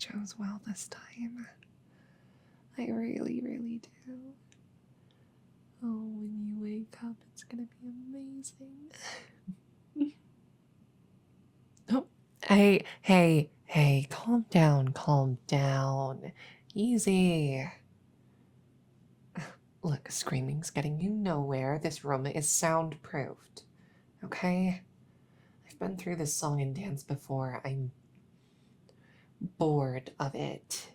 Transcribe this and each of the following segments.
chose well this time. I really, really do. Oh, when you wake up, it's gonna be amazing. Oh, hey, calm down. Easy. Look, screaming's getting you nowhere. This room is soundproofed, okay? I've been through this song and dance before. I'm bored of it.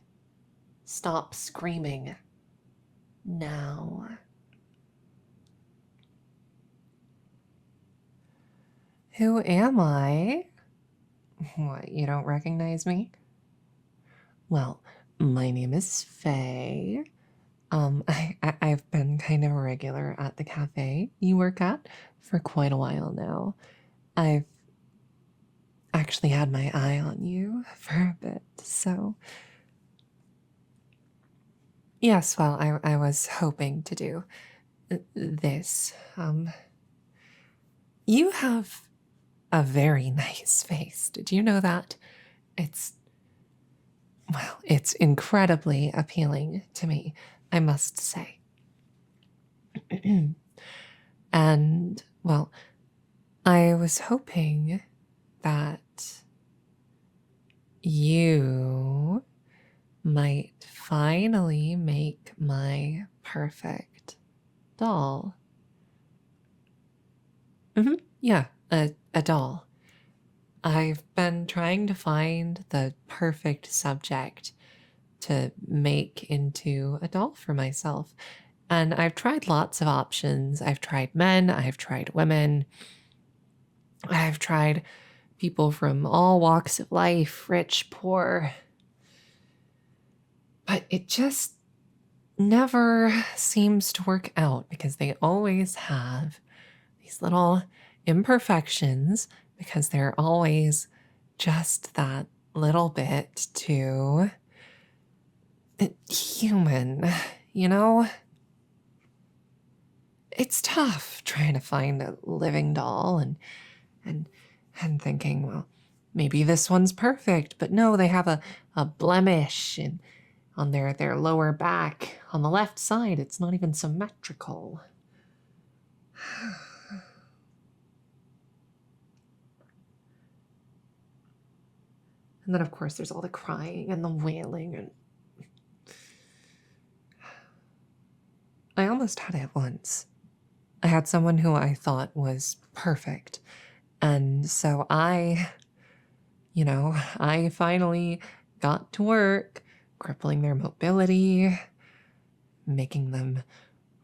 Stop screaming. Now. Who am I? What, you don't recognize me? Well, my name is Faye. I've been kind of a regular at the cafe you work at for quite a while now. I've actually had my eye on you for a bit, so... Yes, well, I was hoping to do this. You have a very nice face. Did you know that? Well, it's incredibly appealing to me, I must say. And, well, I was hoping that you might finally make my perfect doll. Yeah, a doll. I've been trying to find the perfect subject to make into a doll for myself. And I've tried lots of options. I've tried men, I've tried women, I've tried people from all walks of life, rich, poor. But it just never seems to work out because they always have these little imperfections because they're always just that little bit too human, you know? It's tough trying to find a living doll and thinking, well, maybe this one's perfect, but no, they have a blemish on their lower back. On the left side, it's not even symmetrical. And then, of course, there's all the crying and the wailing. And I almost had it once. I had someone who I thought was perfect. And so I finally got to work crippling their mobility, making them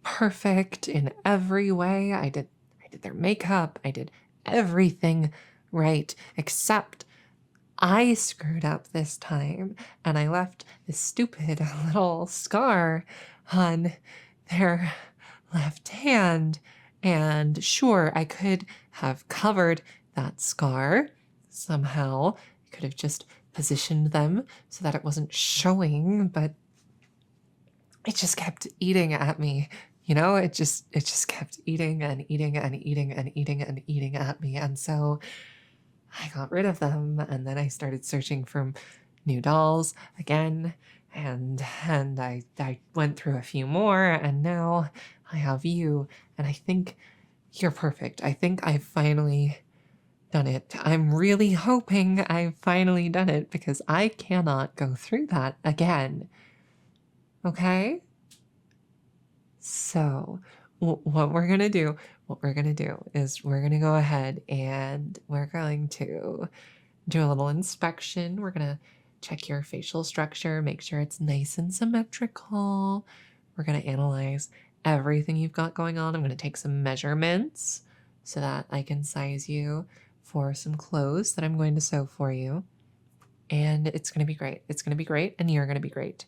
perfect in every way. I did their makeup. I did everything right, except I screwed up this time and I left this stupid little scar on their left hand. And sure, I could have covered that scar somehow. I could have just positioned them so that it wasn't showing, but it just kept eating at me. You know, it just kept eating and eating and eating and eating and eating at me. And so I got rid of them, and then I started searching for new dolls again, and I went through a few more, and now I have you, and I think you're perfect. I think I've finally done it. I'm really hoping I've finally done it because I cannot go through that again. Okay? So what we're gonna do is we're gonna go ahead and we're going to do a little inspection. We're gonna check your facial structure, make sure it's nice and symmetrical. We're gonna analyze everything you've got going on. I'm gonna take some measurements so that I can size you for some clothes that I'm going to sew for you. And it's gonna be great. It's gonna be great, and you're gonna be great.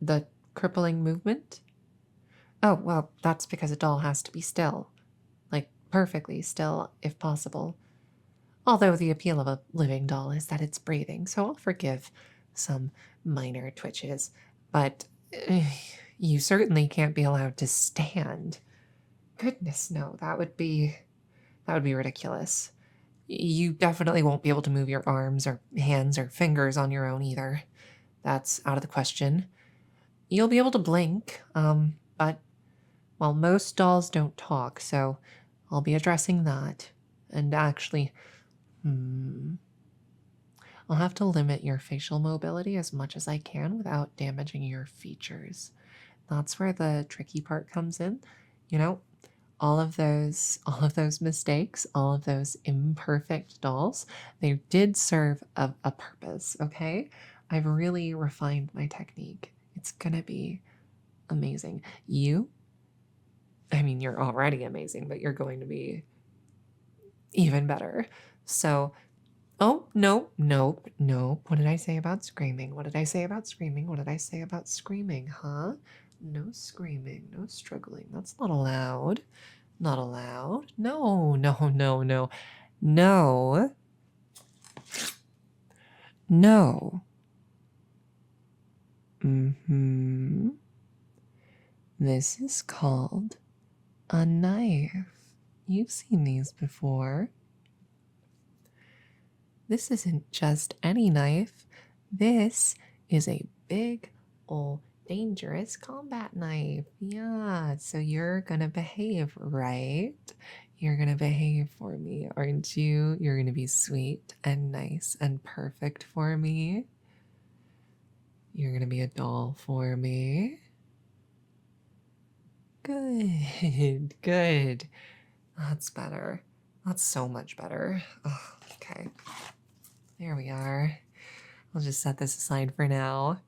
The crippling movement? Oh, well, that's because a doll has to be still. Like, perfectly still, if possible. Although the appeal of a living doll is that it's breathing, so I'll forgive some minor twitches. But you certainly can't be allowed to stand. Goodness, no, that would be ridiculous. You definitely won't be able to move your arms or hands or fingers on your own either. That's out of the question. You'll be able to blink, but, well, most dolls don't talk, so I'll be addressing that. And actually, I'll have to limit your facial mobility as much as I can without damaging your features. That's where the tricky part comes in. You know, all of those mistakes, all of those imperfect dolls, they did serve a purpose, okay? I've really refined my technique. It's gonna be amazing. I mean, you're already amazing, but you're going to be even better. So, oh, no, nope, nope. What did I say about screaming? What did I say about screaming? What did I say about screaming, huh? No screaming, no struggling. That's not allowed. Not allowed. No, no, no, no. No. No. Mm-hmm. This is called a knife. You've seen these before. This isn't just any knife. This is a big, old, dangerous combat knife. Yeah, so you're gonna behave, right? You're gonna behave for me, aren't you? You're gonna be sweet and nice and perfect for me. You're gonna be a doll for me. Good, good. That's better. That's so much better. Oh, okay. There we are. I'll just set this aside for now.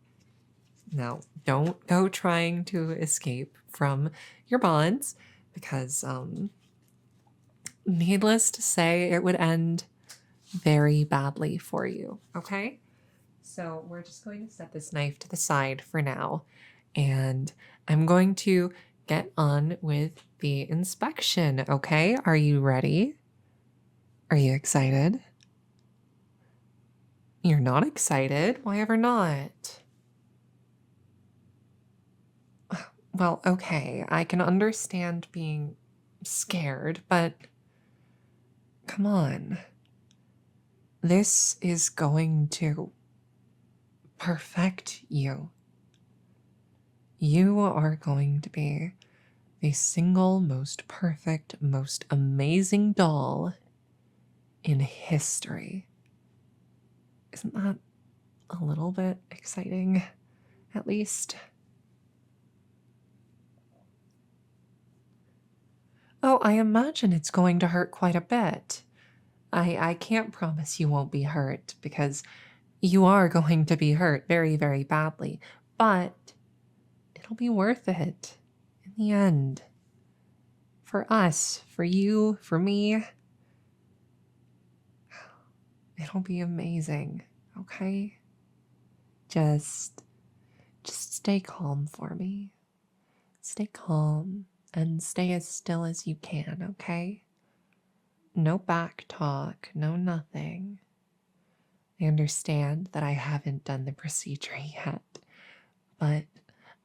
Now, don't go trying to escape from your bonds because, needless to say, it would end very badly for you, okay? So we're just going to set this knife to the side for now, and I'm going to get on with the inspection, okay? Are you ready? Are you excited? You're not excited? Why ever not? Well, okay, I can understand being scared, but come on. This is going to perfect you. You are going to be the single most perfect, most amazing doll in history. Isn't that a little bit exciting, at least? Oh, I imagine it's going to hurt quite a bit. I can't promise you won't be hurt because you are going to be hurt very, very badly, but it'll be worth it in the end. For us, for you, for me, it'll be amazing, okay? Just stay calm for me. Stay calm and stay as still as you can, okay? No back talk, no nothing. I understand that I haven't done the procedure yet, but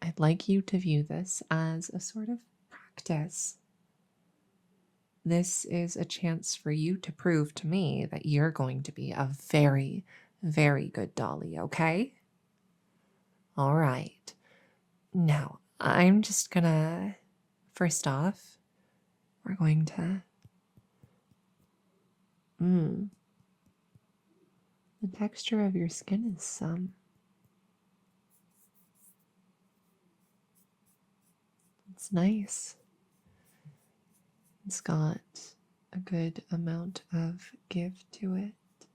I'd like you to view this as a sort of practice. This is a chance for you to prove to me that you're going to be a very, very good dolly, okay? All right. Now, I'm just gonna, first off, we're going to, the texture of your skin is it's nice. It's got a good amount of give to it, but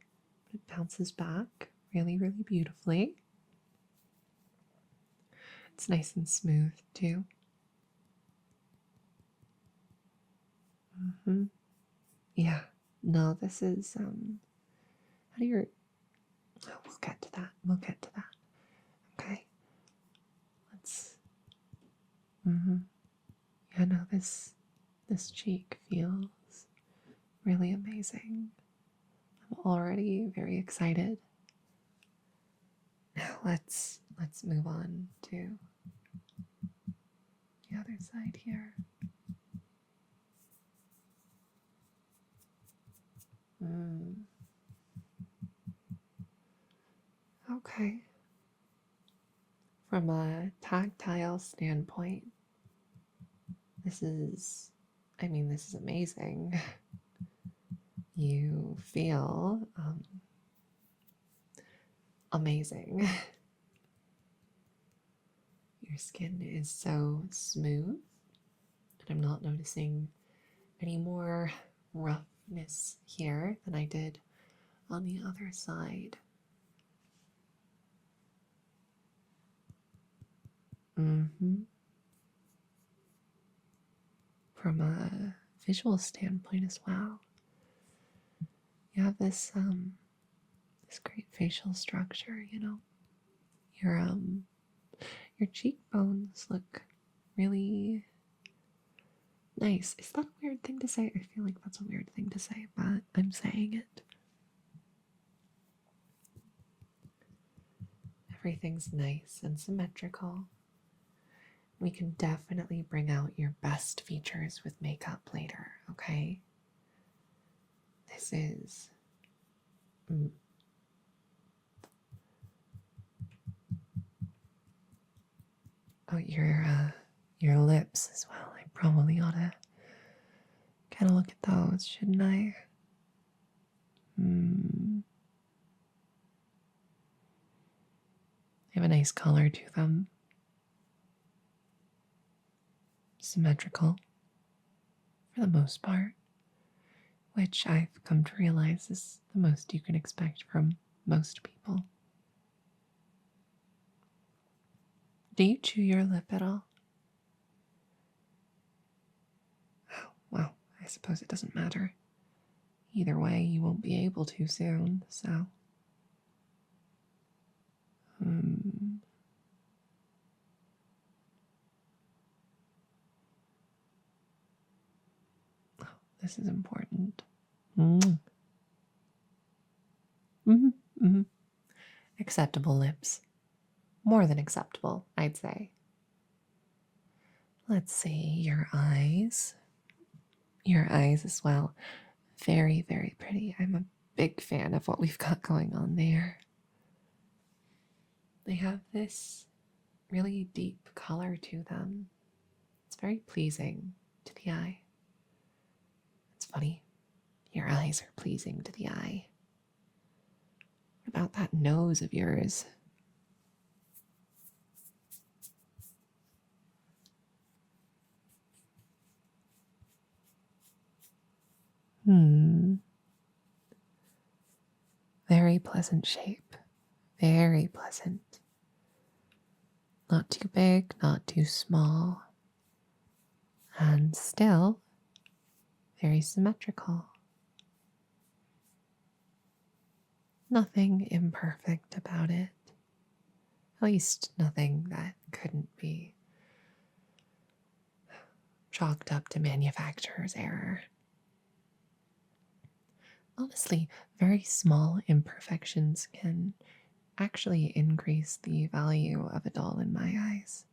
it bounces back really, really beautifully. It's nice and smooth too. Yeah, no, this is, how do your, oh, we'll get to that. We'll get to that. Okay. Let's, yeah, no, this cheek feels really amazing. I'm already very excited. Now let's move on to the other side here. Okay. From a tactile standpoint, this is amazing. You feel amazing. Your skin is so smooth, and I'm not noticing any more roughness here than I did on the other side. From a visual standpoint as well, you have this great facial structure. Your cheekbones look really nice. Is that a weird thing to say? I feel like that's a weird thing to say, but I'm saying it. Everything's nice and symmetrical. We can definitely bring out your best features with makeup later, okay? This is... Oh, your lips as well. I probably ought to kind of look at those, shouldn't I? They have a nice color to them. Symmetrical, for the most part, which I've come to realize is the most you can expect from most people. Do you chew your lip at all? Oh, well, I suppose it doesn't matter. Either way, you won't be able to soon, so... Oh, this is important. Acceptable lips. More than acceptable, I'd say. Let's see, your eyes. Your eyes as well. Very, very pretty. I'm a big fan of what we've got going on there. They have this really deep color to them. It's very pleasing to the eye. It's funny. Your eyes are pleasing to the eye. What about that nose of yours? Very pleasant shape. Very pleasant. Not too big, not too small. And still very symmetrical. Nothing imperfect about it. At least nothing that couldn't be chalked up to manufacturer's error. Honestly, very small imperfections can actually increase the value of a doll in my eyes.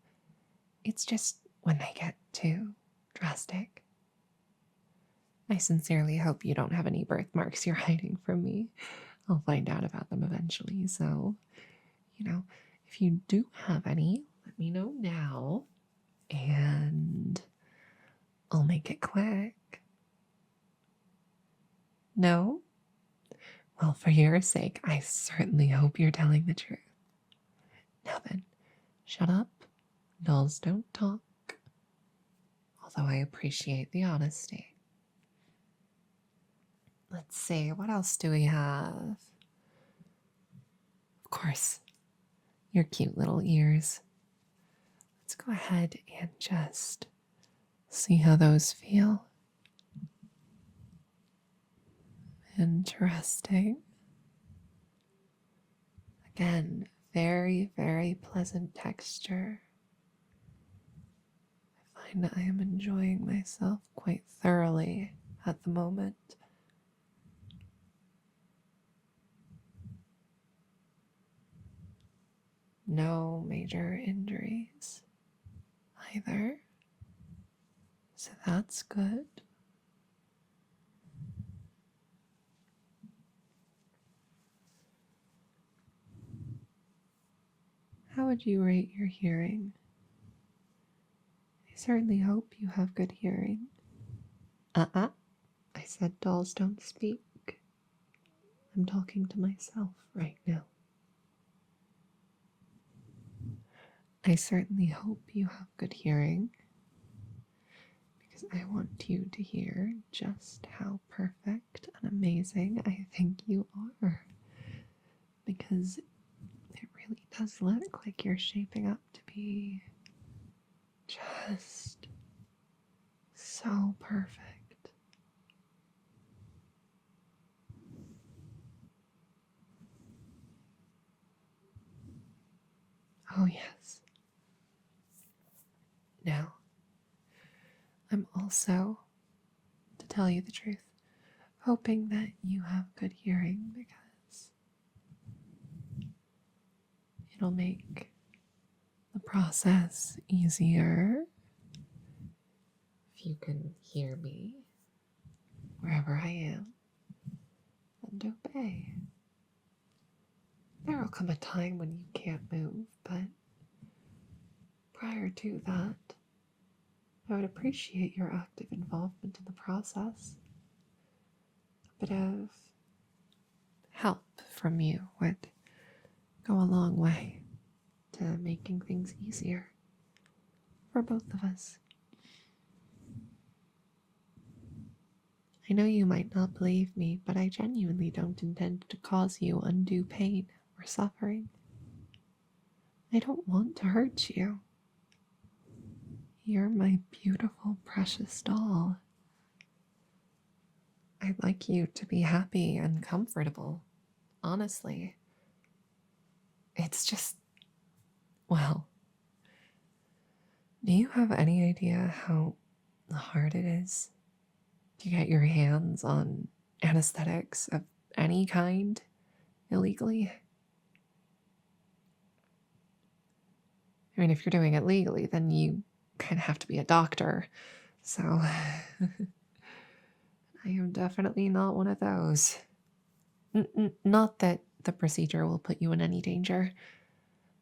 It's just when they get too drastic. I sincerely hope you don't have any birthmarks you're hiding from me. I'll find out about them eventually, so, if you do have any, let me know now, and I'll make it quick. No? Well, for your sake, I certainly hope you're telling the truth. Now then, shut up. Dolls don't talk. Although I appreciate the honesty. Let's see, what else do we have? Of course, your cute little ears. Let's go ahead and just see how those feel. Interesting. Again, very, very pleasant texture. I find I am enjoying myself quite thoroughly at the moment. No major injuries either, so that's good. would you rate your hearing? I certainly hope you have good hearing. I said dolls don't speak. I'm talking to myself right now. I certainly hope you have good hearing, because I want you to hear just how perfect and amazing I think you are. Because it really does look like you're shaping up to be just so perfect. Oh, yes. Now, I'm also, to tell you the truth, hoping that you have good hearing, because it'll make the process easier if you can hear me wherever I am and obey. There will come a time when you can't move, but prior to that, I would appreciate your active involvement in the process. A bit of help from you would go a long way to making things easier for both of us. I know you might not believe me, but I genuinely don't intend to cause you undue pain or suffering. I don't want to hurt you. You're my beautiful, precious doll. I'd like you to be happy and comfortable, honestly. It's just, well, do you have any idea how hard it is to get your hands on anesthetics of any kind illegally? I mean, if you're doing it legally, then you kind of have to be a doctor. So, I am definitely not one of those. Not that the procedure will put you in any danger.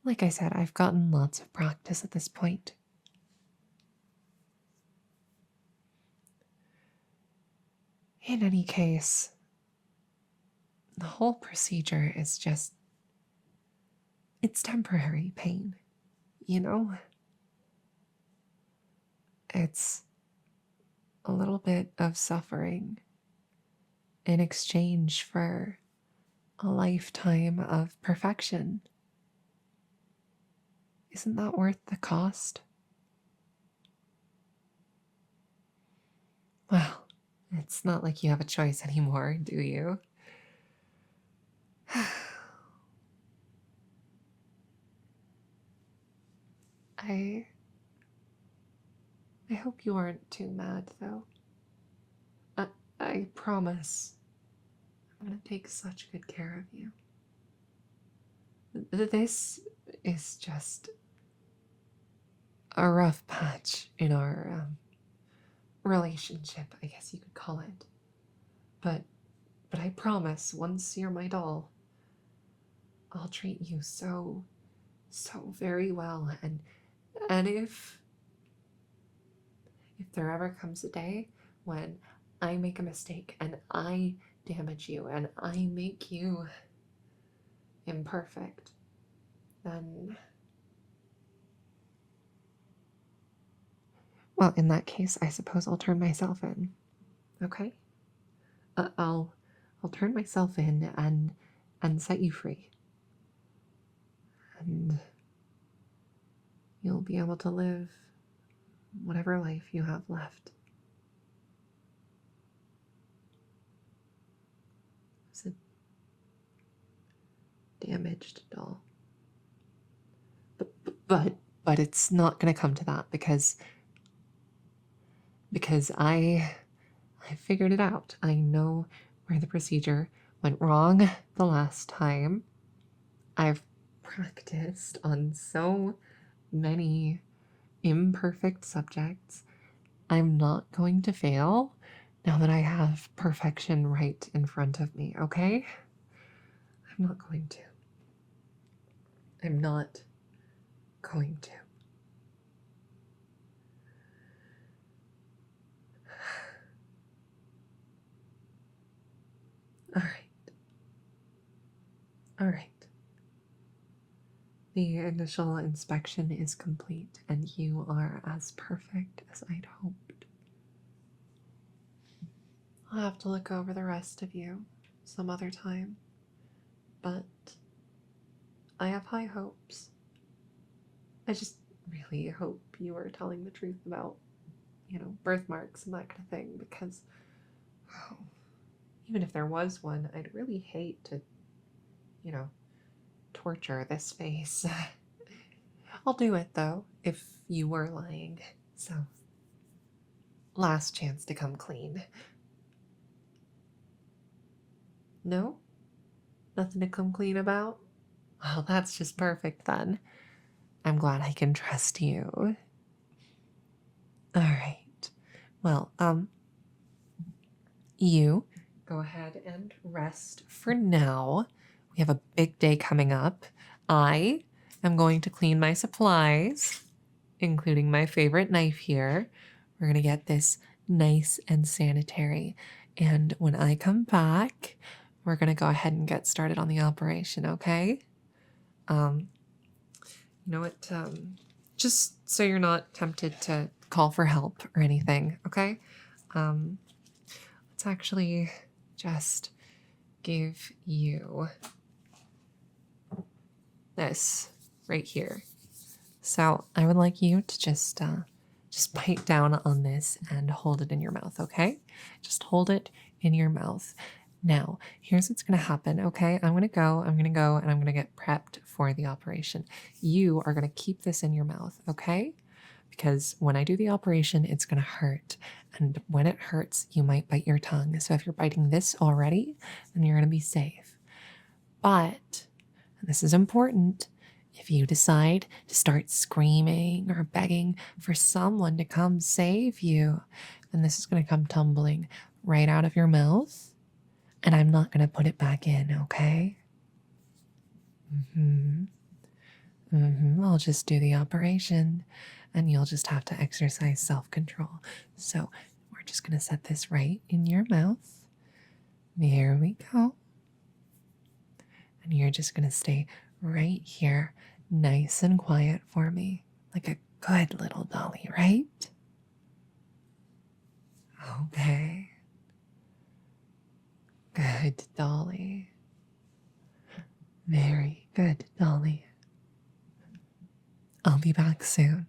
Like I said, I've gotten lots of practice at this point. In any case, the whole procedure is just, it's temporary pain, you know? It's a little bit of suffering in exchange for a lifetime of perfection. Isn't that worth the cost? Well, it's not like you have a choice anymore, do you? I hope you aren't too mad, though. I promise I'm gonna take such good care of you. This is just a rough patch in our relationship, I guess you could call it. But I promise, once you're my doll, I'll treat you so very well. And if there ever comes a day when I make a mistake and I damage you and I make you imperfect, then, well, in that case, I suppose I'll turn myself in. Okay? I'll turn myself in and set you free. And you'll be able to live whatever life you have left. It's a damaged doll. But it's not going to come to that because I figured it out. I know where the procedure went wrong the last time. I've practiced on so many imperfect subjects. I'm not going to fail now that I have perfection right in front of me, okay? I'm not going to. I'm not going to. All right. All right. The initial inspection is complete, and you are as perfect as I'd hoped. I'll have to look over the rest of you some other time, but I have high hopes. I just really hope you are telling the truth about, birthmarks and that kind of thing, because even if there was one, I'd really hate to, torture this face. I'll do it, though, if you were lying. So, last chance to come clean. No? Nothing to come clean about? Well, that's just perfect then. I'm glad I can trust you. All right. Well, you go ahead and rest for now. We have a big day coming up. I am going to clean my supplies, including my favorite knife here. We're going to get this nice and sanitary. And when I come back, we're going to go ahead and get started on the operation, okay? You know what? Just so you're not tempted to call for help or anything, okay? Let's actually just give you this right here. So I would like you to just bite down on this and hold it in your mouth, okay? Just hold it in your mouth. Now, here's what's going to happen, okay? I'm going to go, and I'm going to get prepped for the operation. You are going to keep this in your mouth, okay? Because when I do the operation, it's going to hurt. And when it hurts, you might bite your tongue. So if you're biting this already, then you're going to be safe. But, and this is important, if you decide to start screaming or begging for someone to come save you, then this is going to come tumbling right out of your mouth. And I'm not going to put it back in, okay? I'll just do the operation, and you'll just have to exercise self-control. So we're just going to set this right in your mouth. There we go. And you're just going to stay right here, nice and quiet for me, like a good little dolly, right? Okay. Good, Dolly. Very good, Dolly. I'll be back soon.